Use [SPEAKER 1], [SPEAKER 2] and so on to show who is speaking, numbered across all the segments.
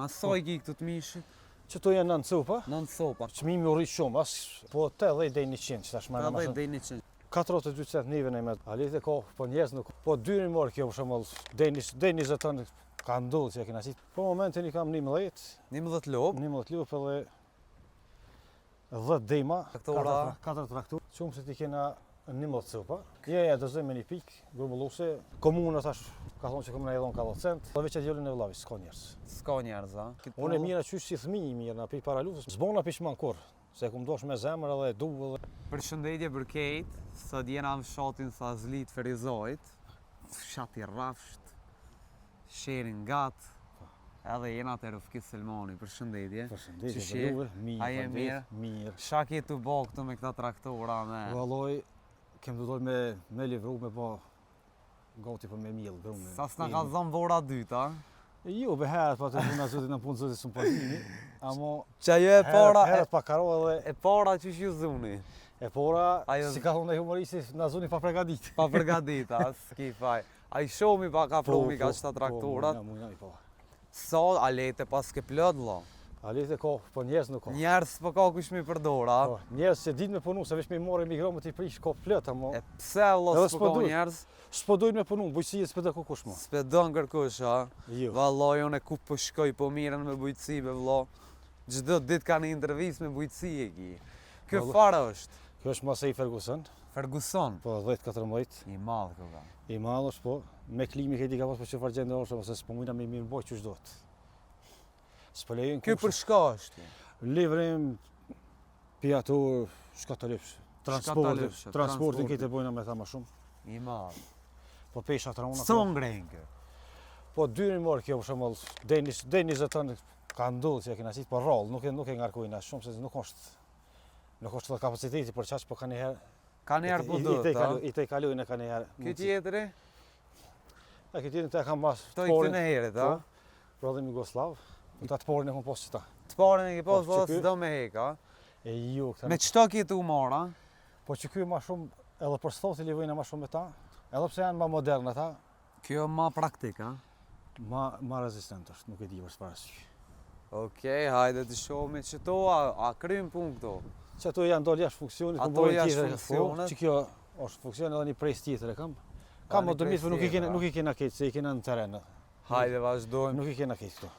[SPEAKER 1] jona, sa I ki këtu të mishit?
[SPEAKER 2] Qëto janë 9 copa.
[SPEAKER 1] 9 copa.
[SPEAKER 2] Çmimi u rrit shumë, po 80 deri 100 që tash më
[SPEAKER 1] 80 deri 100.
[SPEAKER 2] 42 cent nive në me. Alete ka, po njerëz nuk. Po dyrin mor kjo për shembull, deri 20 tonë ka ndodhur që kena si. Po momentin I kam 11.
[SPEAKER 1] 11 lop.
[SPEAKER 2] 11 lop edhe 10 dema,
[SPEAKER 1] Traktora.
[SPEAKER 2] 4 traktor. Shumë se ti kena 11 copa. Ja, dozojmë me një pikë, grumbullose. Komuna tash ka thonë që komuna I dhon ka 10 cent. Po veç djalën e vllavis, s'ka njerëz.
[SPEAKER 1] S'ka njerëz, a?
[SPEAKER 2] Unë mira qysh si fëmijë mirë na pi para luftës. S'bona pishman kur, se kum dosh me zemër edhe du edhe.
[SPEAKER 1] Përshëndetje për Kate, sot jena në fshatin Thazlit Ferizojt. Fshati rrafsht, sherin gat. Edhe jena te Rufkis Selmani, përshëndetje.
[SPEAKER 2] Përshëndetje,
[SPEAKER 1] Qysh je?
[SPEAKER 2] mirë.
[SPEAKER 1] A je mirë?
[SPEAKER 2] Mirë.
[SPEAKER 1] Çka ke tu bë këtu me këta traktora me?
[SPEAKER 2] Valloj, kem dodol me livru me po gati për me miell grumë.
[SPEAKER 1] Sa s'na ka zon vora dyta?
[SPEAKER 2] Jo, be herët pa të puna zotit në punë zotit s'u pasimi. Amo
[SPEAKER 1] Qa jo e para,
[SPEAKER 2] herët pa karo edhe
[SPEAKER 1] e para qysh ju zuni?
[SPEAKER 2] e pora,
[SPEAKER 1] Ajo-
[SPEAKER 2] si ka thonë humoristi, na zoni pa përgatit.
[SPEAKER 1] Pa përgatit, s'ki faj. A I shomi pa ka promi ka qëta traktorat?
[SPEAKER 2] Po.
[SPEAKER 1] Sa, a lete pas ke plot, lo?
[SPEAKER 2] Alete ka, po njerëz nuk ka.
[SPEAKER 1] Njerës po ka kush mi përdor, a?
[SPEAKER 2] Po, njerëz që dinë me punu, se veç me morë emigromët I prish ka plot, amo.
[SPEAKER 1] E pse, lo,
[SPEAKER 2] Edhe
[SPEAKER 1] s'po
[SPEAKER 2] s'po
[SPEAKER 1] ka
[SPEAKER 2] duhet.
[SPEAKER 1] njerës?
[SPEAKER 2] S'po dojnë me punu, bujqësi s'po do kush mo.
[SPEAKER 1] S'pedon kërkush, a?
[SPEAKER 2] Jo.
[SPEAKER 1] Valloj, unë ku po shkoj, po miren me bujqësi, be vlo. Çdo ditë ka një intervistë me bujqësi e ki. Kjo
[SPEAKER 2] Valla.
[SPEAKER 1] fare është?
[SPEAKER 2] Kjo është Masej Ferguson,
[SPEAKER 1] Ferguson.
[SPEAKER 2] po 10-14.
[SPEAKER 1] I madh kjo ka.
[SPEAKER 2] I madh është po, me klimi këti ka pas po çfarë gjendë është, ose s'po mundna me mirë boj çu çdot. S'po lejojnë
[SPEAKER 1] Kjo për shka është?
[SPEAKER 2] livrim piatur, shka të lëpsh. Transportin
[SPEAKER 1] transporti.
[SPEAKER 2] këtë bojna me tha më shumë.
[SPEAKER 1] I madh.
[SPEAKER 2] Po pesha trona.
[SPEAKER 1] Sa ngren kjo?
[SPEAKER 2] Po dyrin mor kjo për shembull, deri 20 tonë ka ndodhur që kena sit, po rrall, nuk e ngarkojnë as shumë se nuk është kapaciteti për çaq, po kanë herë
[SPEAKER 1] Ka njerë po do të,
[SPEAKER 2] I te kalojnë e kanë herë.
[SPEAKER 1] Kjo tjetëri?
[SPEAKER 2] A këtë tjetërin te kam pas.
[SPEAKER 1] Këto I këtë në herët, a?
[SPEAKER 2] Prodhim Jugoslav. Po ta të porin e kom pas qëta.
[SPEAKER 1] Të parën e ke pas,
[SPEAKER 2] Po,
[SPEAKER 1] po
[SPEAKER 2] që ky-
[SPEAKER 1] s'do me heka.
[SPEAKER 2] E jo këta.
[SPEAKER 1] Me qëta ke tu mara?
[SPEAKER 2] Po që ky ma shumë edhe për stoti livojnë ma shumë me ta. Edhe pse janë ma modern ata,
[SPEAKER 1] Kjo ma praktik, a?
[SPEAKER 2] ma rezistent është, nuk e di për s'parasysh.
[SPEAKER 1] Okej, hajde të shohmi qëto, a krym pun këto?
[SPEAKER 2] Që ato janë dol jashtë funksionit,
[SPEAKER 1] Ato
[SPEAKER 2] ku bojnë
[SPEAKER 1] jashtë
[SPEAKER 2] tjetër.
[SPEAKER 1] funksionit.
[SPEAKER 2] Që kjo është funksion edhe një pres tjetër e kam.
[SPEAKER 1] Ka
[SPEAKER 2] Kam
[SPEAKER 1] një
[SPEAKER 2] motormit,
[SPEAKER 1] pres
[SPEAKER 2] po
[SPEAKER 1] tjetër,
[SPEAKER 2] nuk I kena keq, se I kena në teren.
[SPEAKER 1] Hajde vazhdojmë.
[SPEAKER 2] Nuk I kena keq këto.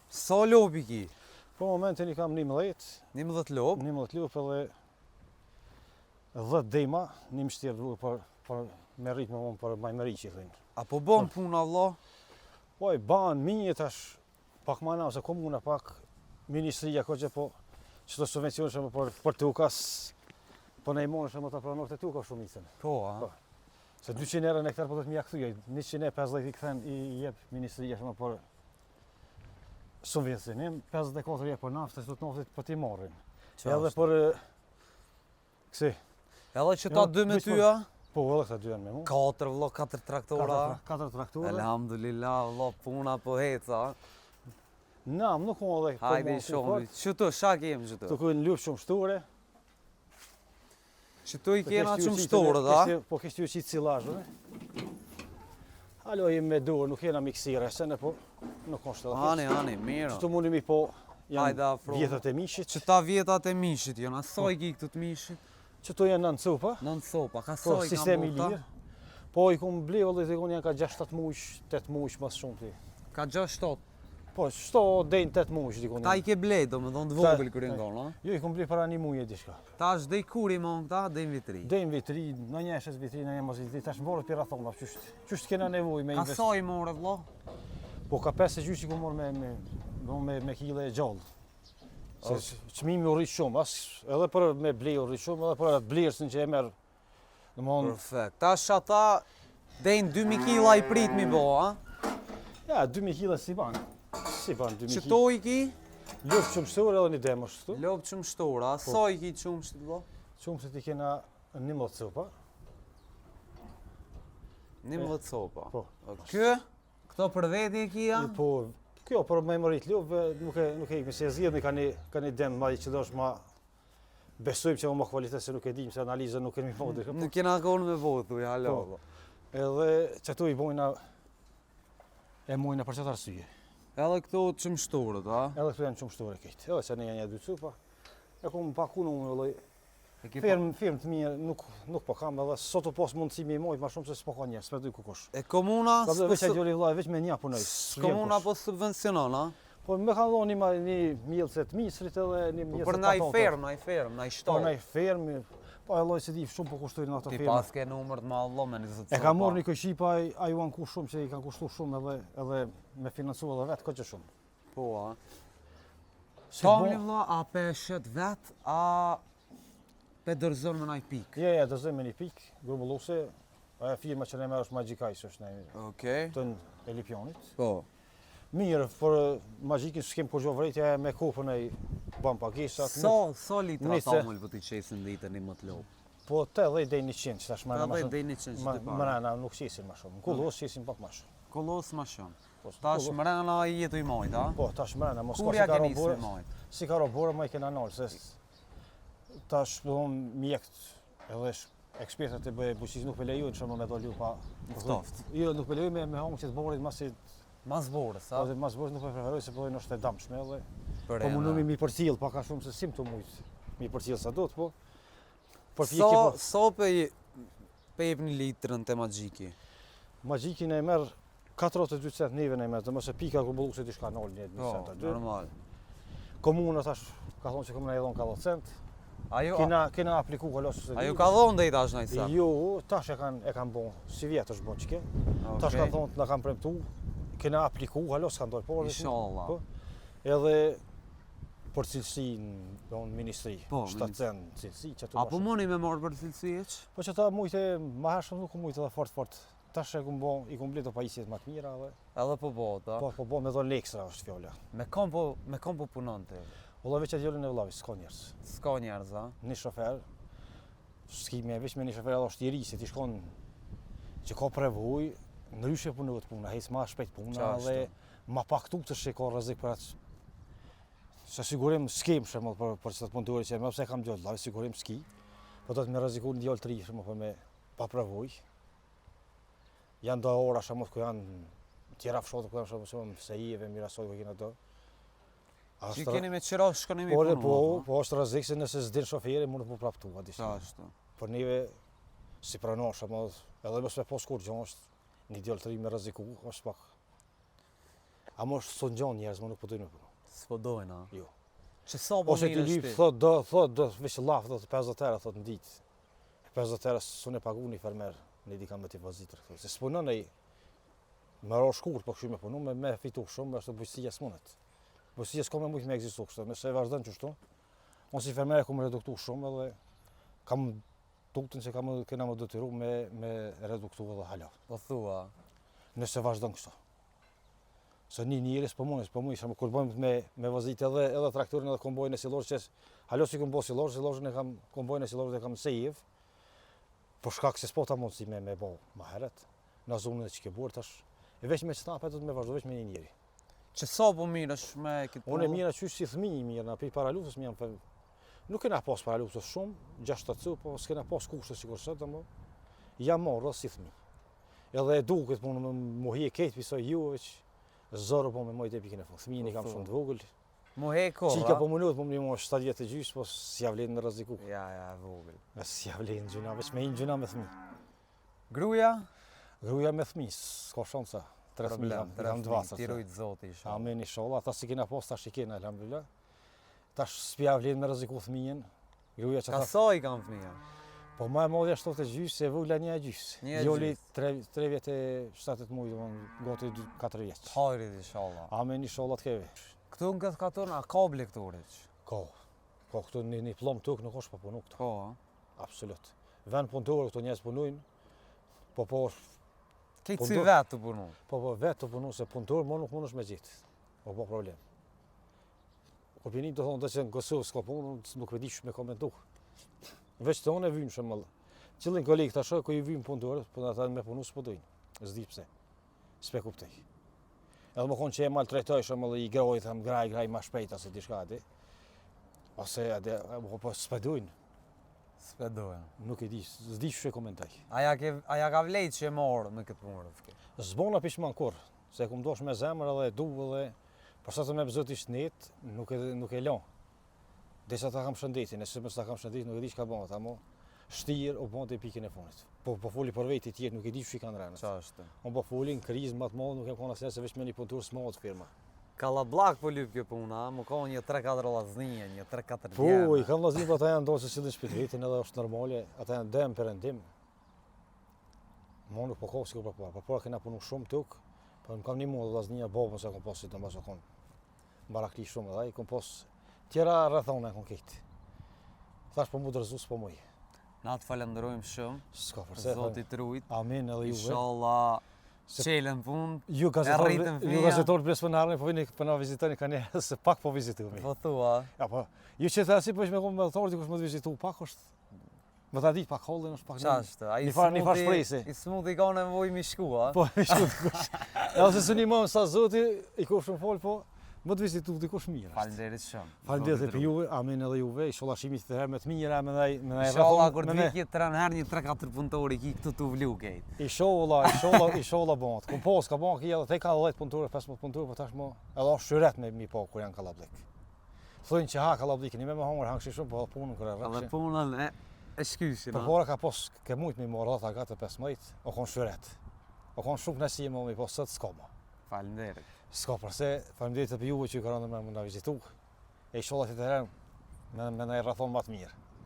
[SPEAKER 1] Sa lopi ki?
[SPEAKER 2] Po momentin I kam 11,
[SPEAKER 1] 11 lop?
[SPEAKER 2] 11 lup edhe 10 dema, një mështirë duhet për me rritë më vonë për majmëri që I thënë.
[SPEAKER 1] A po bon puna valla?
[SPEAKER 2] Po I ban minje tash pak më na ose komuna pak ministria ko që po çdo subvencion shumë për tukas po ne I morën shumë ata pranor të tuka shumicën.
[SPEAKER 1] Po, a?
[SPEAKER 2] Po. Se 200 euro në hektar po do të më ja kthyej, 150 I kthen I jep ministria shumë për subvencionim, 54 jep për naftë, sot naftë po ti marrin. Edhe për kësi.
[SPEAKER 1] Edhe që ta
[SPEAKER 2] Jo,
[SPEAKER 1] dy me
[SPEAKER 2] veç
[SPEAKER 1] ty,
[SPEAKER 2] po-
[SPEAKER 1] a?
[SPEAKER 2] Po edhe këta dy janë me mua.
[SPEAKER 1] 4 valla, 4 traktora.
[SPEAKER 2] 4 traktora.
[SPEAKER 1] Elhamdulillah, valla, puna po heca.
[SPEAKER 2] Nam nuk ka edhe.
[SPEAKER 1] Hajde I shohmi. Qëto, shak jem qëto?
[SPEAKER 2] Të kujnë lyp shumë shture.
[SPEAKER 1] Qëto I kena qëmë shtorët, a?
[SPEAKER 2] Po kështë ju qitë cilazhë, Alo jemi me dorë, nuk jena miksire, se ne po nuk është edhe.
[SPEAKER 1] Ani, mirë.
[SPEAKER 2] Këtu mundi mi po
[SPEAKER 1] Hajde
[SPEAKER 2] janë
[SPEAKER 1] afro.
[SPEAKER 2] vjetat e mishit.
[SPEAKER 1] Qëta vjetat e mishit jona, sa I ki këtu të mishit?
[SPEAKER 2] Qëto janë 9 copa,
[SPEAKER 1] 9 sopa, ka sa
[SPEAKER 2] po
[SPEAKER 1] I kam
[SPEAKER 2] sistemi I
[SPEAKER 1] bota?
[SPEAKER 2] lirë. Po I kum ble vëllë të janë ka 6-7 muaj, 8 muaj mas shumë ti.
[SPEAKER 1] Ka 6-7.
[SPEAKER 2] Po shto dejnë 8 muaj dikon.
[SPEAKER 1] Ta I ke blej, do me thonë të vogël kërë nga, no?
[SPEAKER 2] Jo I kum ble para 1 muaje diçka.
[SPEAKER 1] Ta është dej kuri mon këta, dej në vitri.
[SPEAKER 2] Dejnë vitri, në njëshës vitri, në një mos vitri, tash mborët për rathona, qështë kena nevoj me
[SPEAKER 1] Ka
[SPEAKER 2] invest.
[SPEAKER 1] sa I more, vlo?
[SPEAKER 2] Po ka 5 e gjysh I ku morë me kile e gjallë. Se çmimi u rrit shumë, edhe për me ble u rrit shumë, edhe për atë blersin që e merr. Domthon,
[SPEAKER 1] Perfekt. Ta është ata, dejnë 2000 kila I prit mi bo, a?
[SPEAKER 2] ja 2000 kg si ban. Si ban 2000 kg.
[SPEAKER 1] Qëto I ki?
[SPEAKER 2] Luftë çumshtor edhe një demë ashtu.
[SPEAKER 1] Lopë qëmë shtora, sa I ki qëmë shtë, vlo?
[SPEAKER 2] Çumse ti kena 11 copa.
[SPEAKER 1] 11 sopa.
[SPEAKER 2] Po.
[SPEAKER 1] Kë? Këto për veti e kia?
[SPEAKER 2] Po kjo për me morit luftë nuk e se zgjidhni kanë dem më që dosh më besojmë që më kvalitet se nuk e dim se analiza nuk kemi fondë.
[SPEAKER 1] Nuk kena konë me votu, ja, halo.
[SPEAKER 2] Po. Edhe çatu I bojna e mojna për çfarë arsye.
[SPEAKER 1] Edhe këto çmshturët, a?
[SPEAKER 2] Edhe këto janë çmshtore këtij. Edhe se ne janë 2 pa. E kom paku në vëllai.
[SPEAKER 1] E ke
[SPEAKER 2] Firmë të mirë nuk po kam edhe sot u pos mundësi me mojt më shumë se s'po ka njerëz, s'po di kush.
[SPEAKER 1] E komuna
[SPEAKER 2] Ka dhe veç djali vëllai, veç me një punoj.
[SPEAKER 1] komuna po subvencionon, a?
[SPEAKER 2] Po më kanë dhënë një mjellse të misrit edhe një
[SPEAKER 1] Po
[SPEAKER 2] mjellse
[SPEAKER 1] për ndaj ferm, ndaj
[SPEAKER 2] Po
[SPEAKER 1] shtop.
[SPEAKER 2] ndaj fermë. Po e lloj se di shumë po kushtojnë ato
[SPEAKER 1] Ti
[SPEAKER 2] fermë.
[SPEAKER 1] pas ke numër të mallo me 20
[SPEAKER 2] E ka marrë një këshipa ai u anku shumë që i kanë kushtuar shumë edhe me financu edhe vetë këtë shumë.
[SPEAKER 1] Po, a?
[SPEAKER 2] Se
[SPEAKER 1] Tomli
[SPEAKER 2] bon-
[SPEAKER 1] vlla, a pe shet vet, a pe dërzon me naj pik?
[SPEAKER 2] Ja, dozoj me një pikë, grumbullose. Ajo firma që ne merr është Magjikaj, është në
[SPEAKER 1] Okej.
[SPEAKER 2] tën e Lipjonit.
[SPEAKER 1] Po.
[SPEAKER 2] Mirë, por Magjikin s'kem kur gjo vrejtja me kopën e bën pagesat.
[SPEAKER 1] So litra
[SPEAKER 2] Nice.
[SPEAKER 1] tomull po ti qesin ditën i më të lop?
[SPEAKER 2] Po 80 deri 100 që tash më
[SPEAKER 1] Edhe
[SPEAKER 2] më shumë.
[SPEAKER 1] deri 100 që të parë.
[SPEAKER 2] Mrena nuk qesin më shumë. Kullos qesin pak më shumë.
[SPEAKER 1] Kollos më shumë.
[SPEAKER 2] Po,
[SPEAKER 1] Tash
[SPEAKER 2] kullos-
[SPEAKER 1] mrena i jetu i mojt, a?
[SPEAKER 2] Po, tash mrena, mos ka
[SPEAKER 1] Kur
[SPEAKER 2] si
[SPEAKER 1] ja
[SPEAKER 2] ka
[SPEAKER 1] ke nisë me
[SPEAKER 2] robore.
[SPEAKER 1] mojt?
[SPEAKER 2] Si ka robore më i kena nal se tash do mjekt edhe ekspertët e bujqësisë nuk po lejojnë shumë me dolu pa
[SPEAKER 1] Ftoft.
[SPEAKER 2] Jo, nuk po lejojnë me hangë që të borit masi
[SPEAKER 1] Mas borës, a?
[SPEAKER 2] ose mas borit nuk po preferoj se po është e damshme edhe
[SPEAKER 1] Për
[SPEAKER 2] po
[SPEAKER 1] ena.
[SPEAKER 2] mundumi mi përcjell pak a shumë se simptomujt. Mi përcjell sa do të po. Por
[SPEAKER 1] So,
[SPEAKER 2] pjeki po.
[SPEAKER 1] so pe jep një litrën te Magjiki?
[SPEAKER 2] Magjikin e merr 42 cent neve në mes, domosë pika grumbulluese diçka nol një
[SPEAKER 1] Po,
[SPEAKER 2] cent aty.
[SPEAKER 1] normal.
[SPEAKER 2] Komuna tash ka thonë se komuna i dhon ka 10 cent.
[SPEAKER 1] Ajo,
[SPEAKER 2] Kena apliku halos se
[SPEAKER 1] ajo ka dhonë dhe i tash në i sa.
[SPEAKER 2] Jo, tash e kanë bon, si vjetë është bon çike. Tash kanë thonë na kanë premtu, kena apliku halos kanë dorë por.
[SPEAKER 1] Inshallah.
[SPEAKER 2] Po. Edhe për cilësinë don ministri,
[SPEAKER 1] Po,
[SPEAKER 2] 7 cent cilësi që ato.
[SPEAKER 1] Apo muni me marrë për cilësi eq?
[SPEAKER 2] Po që ta mujte më hershëm nuk u mujte edhe fort. Tash e kum bon, i komplet pajisjet më të mira edhe.
[SPEAKER 1] Edhe po bota.
[SPEAKER 2] Po bon me dhon ekstra është fjala.
[SPEAKER 1] Me kom po punon ti.
[SPEAKER 2] Valla veç atë jolën e vllavis, s'ka njerëz.
[SPEAKER 1] S'ka njerëz, a?
[SPEAKER 2] Një shofer, s'ki me veç me një shofer edhe është i ri, se ti shkon që ka prevoj, ndryshe punohet puna, hec ma shpejt puna
[SPEAKER 1] Qashtu.
[SPEAKER 2] dhe ma pak tutësh që ka rrezik për atë. Se sigurim s'kem shembull për çdo punëtori që më pse kam djallë, vllavi sigurim s'ki. Po do të më rrezikon djallë të ri shembull po me pa prevoj. Janë do ora shembull ku janë tjera fshotë ku janë shembull se i ve Mirasol ku kena do.
[SPEAKER 1] Që keni me qëra shkoni me
[SPEAKER 2] Po,
[SPEAKER 1] punu.
[SPEAKER 2] po është rrezik se nëse s'din shoferi mund të po praptu aty.
[SPEAKER 1] Qashtu.
[SPEAKER 2] Por neve si pranosh, ama edhe mos me pas kur gjë është një djalë të ri me rreziku, është pak. A mos son gjon njerëz, më nuk po dojnë.
[SPEAKER 1] S'po dojnë, a?
[SPEAKER 2] Jo.
[SPEAKER 1] Që sa po
[SPEAKER 2] Ose ti
[SPEAKER 1] mirë
[SPEAKER 2] lyp
[SPEAKER 1] është ti?
[SPEAKER 2] thot do veç llaf thot 50 euro thot në ditë. 50 euro s'unë pagu një fermer, ne di kam me depozitër thotë. Se s'punon ai më ro shkurt, po kshy me punu me fitu shumë, është bujqësia s'mundet. Bujqësia s'ka më shumë me ekzistu kështu, nëse e vazhdon kështu. Unë si fermer kam reduktu shumë edhe kam tutën që kena më detyru me reduktu edhe hala.
[SPEAKER 1] Po thua.
[SPEAKER 2] Nëse vazhdon kështu. Se një njerëz po mund, shumë kur bëjmë me vozit edhe traktorin edhe kombojnë e sillorës që halo si kombo sillorën e kam kombojnë e sillorës e kam sejv. Por shkak se s'po ta mundsi me bë më herët. Në zonën e çike tash. E veç me çtapet do të me vazhdo veç me një njeri.
[SPEAKER 1] Që sa po mirë është me këtë
[SPEAKER 2] Unë e mira qysh si fëmijë i mirë, na pi paraluftës më jam. Nuk kena pas paraluftës shumë, 6 po s'kena pas kushte sikur sot, ama jam morë si fëmijë. Edhe e duket punë më hije keq pisoj ju veç zoro po me mojt e pikën e fund. Fëmijën i kam shumë të vogël.
[SPEAKER 1] Mu heko,
[SPEAKER 2] Çika po mundohet po më mo 7 vjet të gjys, po s'ja vlen me rreziku.
[SPEAKER 1] Ja, vogël.
[SPEAKER 2] S'ja vlen gjuna, veç me një gjuna me fëmijë.
[SPEAKER 1] Gruja?
[SPEAKER 2] Gruaja me fëmijë, s'ka shansa. 3 jam të vasër.
[SPEAKER 1] Ti rujt zoti inshallah.
[SPEAKER 2] Amen inshallah, ata si kena pas tash i kena alhamdulillah. Tash s'pja vlen me rreziku fëmijën. Gruaja që
[SPEAKER 1] Ka
[SPEAKER 2] ta
[SPEAKER 1] sa i kam fëmija?
[SPEAKER 2] po më e madhe është të gjys, se vogla një gjys.
[SPEAKER 1] Një e
[SPEAKER 2] Joli
[SPEAKER 1] gjys.
[SPEAKER 2] 3 vjet e 7 muaj, domon gati 4 vjet.
[SPEAKER 1] Hajrit inshallah.
[SPEAKER 2] Amen inshallah të keve.
[SPEAKER 1] Këtu në këtë katon, a ka obligatoriq?
[SPEAKER 2] Ka. Ka këtu një plom tok nuk është pa punu këtu.
[SPEAKER 1] Ka, a?
[SPEAKER 2] Absolut. Vend punëtor këtu njerëz punojnë. Po
[SPEAKER 1] Kejtë si
[SPEAKER 2] Punëtor.
[SPEAKER 1] vetë të punu.
[SPEAKER 2] Po vetë të punu se punëtor më nuk mundesh me gjetë. Po problem. Kur vini do thonë që në Kosovë s'ka punë, nuk e di ç'me komentu. Veç të unë e vymë shembull. Qëllin kolegë tash ku i vymë punëtorët, po ata me punu s'po dojnë. S'di pse. S'pe kuptoj. Edhe më konë që e maltretoj shembull i groj tham graj më shpejt ose diçka aty. Ose po s'po dojnë.
[SPEAKER 1] S'pedoja.
[SPEAKER 2] Nuk e di, s'di ç'e komentoj.
[SPEAKER 1] Aja ka vlejt që e morë me këtë punë.
[SPEAKER 2] Zbona pishman kur, se kum dosh me zemër edhe du edhe Për sa të me zoti shnet, nuk e lan. Desa ta kam shëndetin, nëse mos ta kam shëndetin, nuk e di çka bëhet, ama shtir u bën te pikën e fundit. Po foli për vetë tjetër, nuk e di ç'i kanë rënë.
[SPEAKER 1] Ç'është?
[SPEAKER 2] Unë po folin krizë më të madhe, nuk e kanë asnjë se vetëm një punëtor small firma.
[SPEAKER 1] Kallabllak po lyp kjo puna, më ka një 3-4 vllaznie, një 3-4
[SPEAKER 2] Po,
[SPEAKER 1] djema.
[SPEAKER 2] i kam vllaznin, po ata janë ndoshta si në shpirtin edhe është normale, ata janë dëm perëndim. Mo nuk po ka si ku përpara. Përpara kena punu shumë tuk, po më kam një mua vllaznia babën se kom pas si domos kon. Barakli shumë edhe ai kom pas tjera rrethona kon kit. Thash po mu dërzus po muj.
[SPEAKER 1] Na të falenderojmë shumë.
[SPEAKER 2] S'ka përse.
[SPEAKER 1] Zoti të rujt.
[SPEAKER 2] Amin edhe juve.
[SPEAKER 1] Inshallah çelën punë.
[SPEAKER 2] Ju gazetorë pres për narën, po vini për na vizitoni kanë se pak po vizitojmë.
[SPEAKER 1] Po thua.
[SPEAKER 2] Ja po, ju që thasi po më kom me thorë dikush më të vizitu pak është. Më ta ditë pak hollën është pak.
[SPEAKER 1] Ç'është? Ai
[SPEAKER 2] një farë shpresë.
[SPEAKER 1] I smuti ka nevojë mi shku, a?
[SPEAKER 2] Po, mi shku dikush. Edhe se suni më sa zoti i kush shumë fol, po më të vizitu dikush mirë.
[SPEAKER 1] Faleminderit shumë.
[SPEAKER 2] Faleminderit për juve, amin edhe juve, inshallah shihemi të herë më të mira me ndaj
[SPEAKER 1] Inshallah kur të vijë 3 herë një 3-4 punëtorë ki këtu tu vlu gate.
[SPEAKER 2] Inshallah bëhet. Kom pas ka bën kia edhe ka 10 punëtorë, 15 punëtorë, po tashmë edhe është shyret me mi po kur janë kallablik. Thonë që ha kallablikën, më hunger hangshi shumë po punën kur rreth.
[SPEAKER 1] Edhe punën e shkyshin.
[SPEAKER 2] Por ora ka pos ke shumë më morë ata gati 15, o kon shyret. O kon shumë kënaqësi më mi po sot s'ka më.
[SPEAKER 1] Faleminderit.
[SPEAKER 2] S'ka përse, faleminderit për juve që i kanë më na vizitu. E inshallah të herë me ndaj rrethon më të mirë.